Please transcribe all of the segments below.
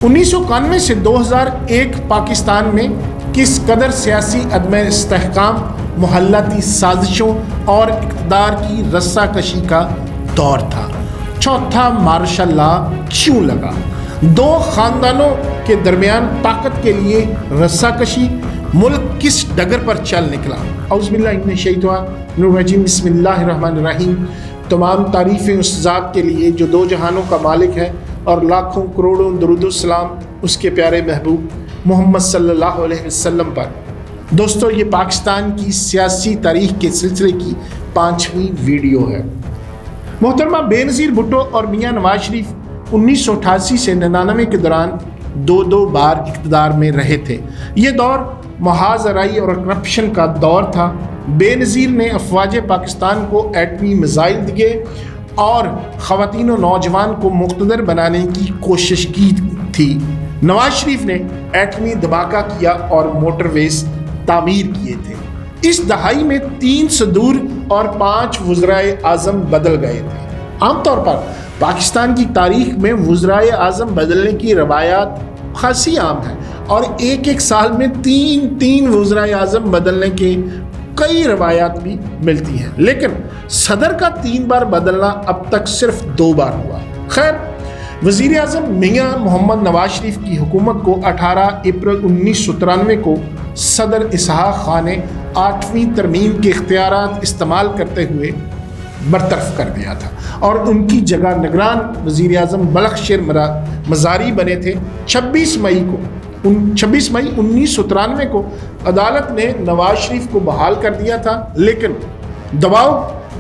1991 سے 2001 پاکستان میں کس قدر سیاسی عدم استحکام، محلتی سازشوں اور اقتدار کی رسہ کشی کا دور تھا۔ چوتھا مارشل لا کیوں لگا؟ دو خاندانوں کے درمیان طاقت کے لیے رسہ کشی، ملک کس ڈگر پر چل نکلا؟ اعوذ باللہ من الشیطان الرجیم، بسم اللہ الرحمن الرحیم۔ تمام تعریفیں اس ذات کے لیے جو دو جہانوں کا مالک ہے، اور لاکھوں کروڑوں درود و سلام اس کے پیارے محبوب محمد صلی اللہ علیہ وسلم پر۔ دوستو، یہ پاکستان کی سیاسی تاریخ کے سلسلے کی 5ویں ویڈیو ہے۔ محترمہ بے نظیر بھٹو اور میاں نواز شریف 1988 سے 99 کے دوران دو بار اقتدار میں رہے تھے۔ یہ دور محاذ آرائی اور کرپشن کا دور تھا۔ بے نظیر نے افواج پاکستان کو ایٹمی میزائل دیے اور خواتین و نوجوان کو مقتدر بنانے کی کوشش کی تھی۔ نواز شریف نے ایٹمی دھماکہ کیا اور موٹر ویز تعمیر کیے تھے۔ اس دہائی میں 3 صدور اور 5 وزرائے اعظم بدل گئے تھے۔ عام طور پر پاکستان کی تاریخ میں وزرائے اعظم بدلنے کی روایات خاصی عام ہے، اور ایک سال میں 3 وزرائے اعظم بدلنے کے کئی روایات بھی ملتی ہیں، لیکن صدر کا 3 بار بدلنا اب تک صرف 2 بار ہوا۔ خیر، وزیر اعظم میاں محمد نواز شریف کی حکومت کو 18 اپریل 1993 کو صدر اسحاق خان نے 8ویں ترمیم کے اختیارات استعمال کرتے ہوئے برطرف کر دیا تھا، اور ان کی جگہ نگران وزیر اعظم بلخ شیر مزاری بنے تھے۔ 26 مئی 1993 کو عدالت نے نواز شریف کو بحال کر دیا تھا، لیکن دباؤ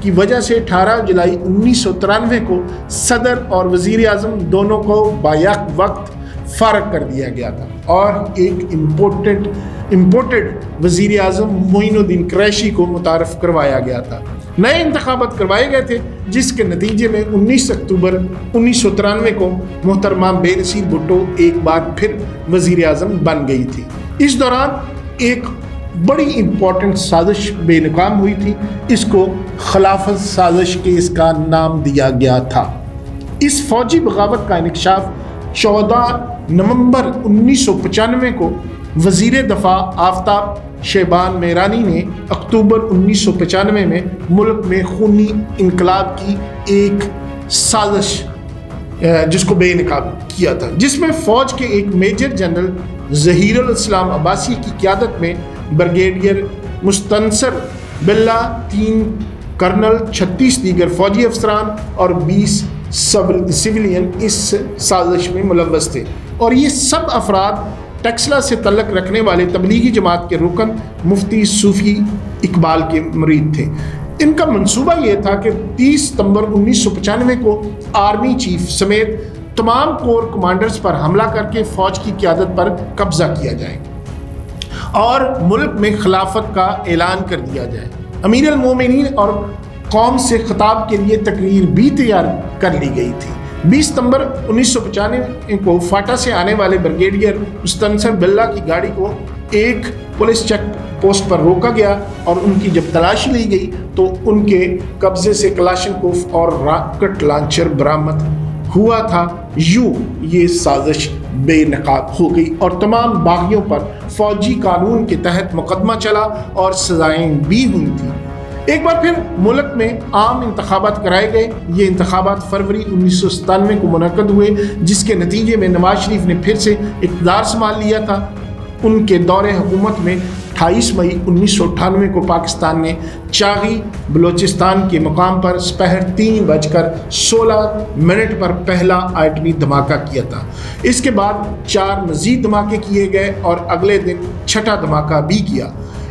کی وجہ سے 18 جولائی 1993 کو صدر اور وزیر اعظم دونوں کو بیک وقت فارغ کر دیا گیا تھا، اور ایک امپورٹڈ وزیر اعظم معین الدین قریشی کو متعارف کروایا گیا تھا۔ نئے انتخابات کروائے گئے تھے، جس کے نتیجے میں 19 اکتوبر 1993 کو محترمہ بے نظیر بھٹو ایک بار پھر وزیر اعظم بن گئی تھی۔ اس دوران ایک بڑی امپورٹنٹ سازش بے نقاب ہوئی تھی۔ اس کو خلافت سازش کے اس کا نام دیا گیا تھا۔ اس فوجی بغاوت کا انکشاف 14 نومبر 1995 کو وزیر دفاع آفتاب شیبان میرانی نے اکتوبر 1995 میں ملک میں خونی انقلاب کی ایک سازش جس کو بے نقاب کیا تھا، جس میں فوج کے ایک میجر جنرل ظہیر الاسلام عباسی کی قیادت میں بریگیڈیئر مستنصر باللہ، 3 کرنل، 36 دیگر فوجی افسران اور 20 سویلین اس سازش میں ملوث تھے، اور یہ سب افراد ٹیکسلا سے تعلق رکھنے والے تبلیغی جماعت کے رکن مفتی صوفی اقبال کے مرید تھے۔ ان کا منصوبہ یہ تھا کہ 30 ستمبر 1995 کو آرمی چیف سمیت تمام کور کمانڈرز پر حملہ کر کے فوج کی قیادت پر قبضہ کیا جائے اور ملک میں خلافت کا اعلان کر دیا جائے۔ امیر المومنین اور قوم سے خطاب کے لیے تقریر بھی تیار کر لی گئی تھی۔ 20 ستمبر 1995 کو فاٹا سے آنے والے بریگیڈیئر مستنصر باللہ کی گاڑی کو ایک پولیس چیک پوسٹ پر روکا گیا، اور ان کی جب تلاشی لی گئی تو ان کے قبضے سے کلاشنکوف اور راکٹ لانچر برآمد ہوا تھا۔ یوں یہ سازش بے نقاب ہو گئی، اور تمام باغیوں پر فوجی قانون کے تحت مقدمہ چلا اور سزائیں بھی ہوئی تھیں۔ ایک بار پھر ملک میں عام انتخابات کرائے گئے۔ یہ انتخابات فروری 1997 کو منعقد ہوئے، جس کے نتیجے میں نواز شریف نے پھر سے اقتدار سنبھال لیا تھا۔ ان کے دور حکومت میں 28 مئی 1998 کو پاکستان نے چاغی بلوچستان کے مقام پر سپہر 3:16 پر پہلا ایٹمی دھماکہ کیا تھا۔ اس کے بعد 4 مزید دھماکے کیے گئے، اور اگلے دن 6واں دھماکہ بھی کیا۔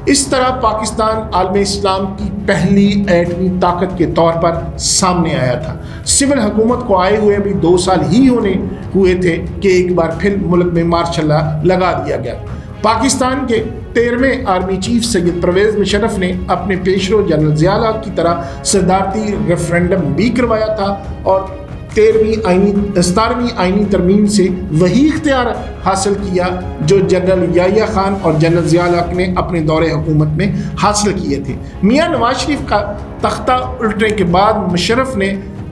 اس طرح پاکستان عالم اسلام کی پہلی ایٹمی طاقت کے طور پر سامنے آیا تھا۔ سول حکومت کو آئے ہوئے بھی 2 سال ہی ہوئے تھے کہ ایک بار پھر ملک میں مارشل لا لگا دیا گیا۔ پاکستان کے 13ویں آرمی چیف سید پرویز مشرف نے اپنے پیشرو جنرل ضیاء الحق کی طرح صدارتی ریفرنڈم بھی کروایا تھا، اور 17ویں آئینی ترمیم سے وہی اختیار حاصل کیا جو جنرل یحییٰ خان اور جنرل ضیاء الحق نے اپنے دور حکومت میں حاصل کیے تھے۔ میاں نواز شریف کا تختہ الٹنے کے بعد مشرف نے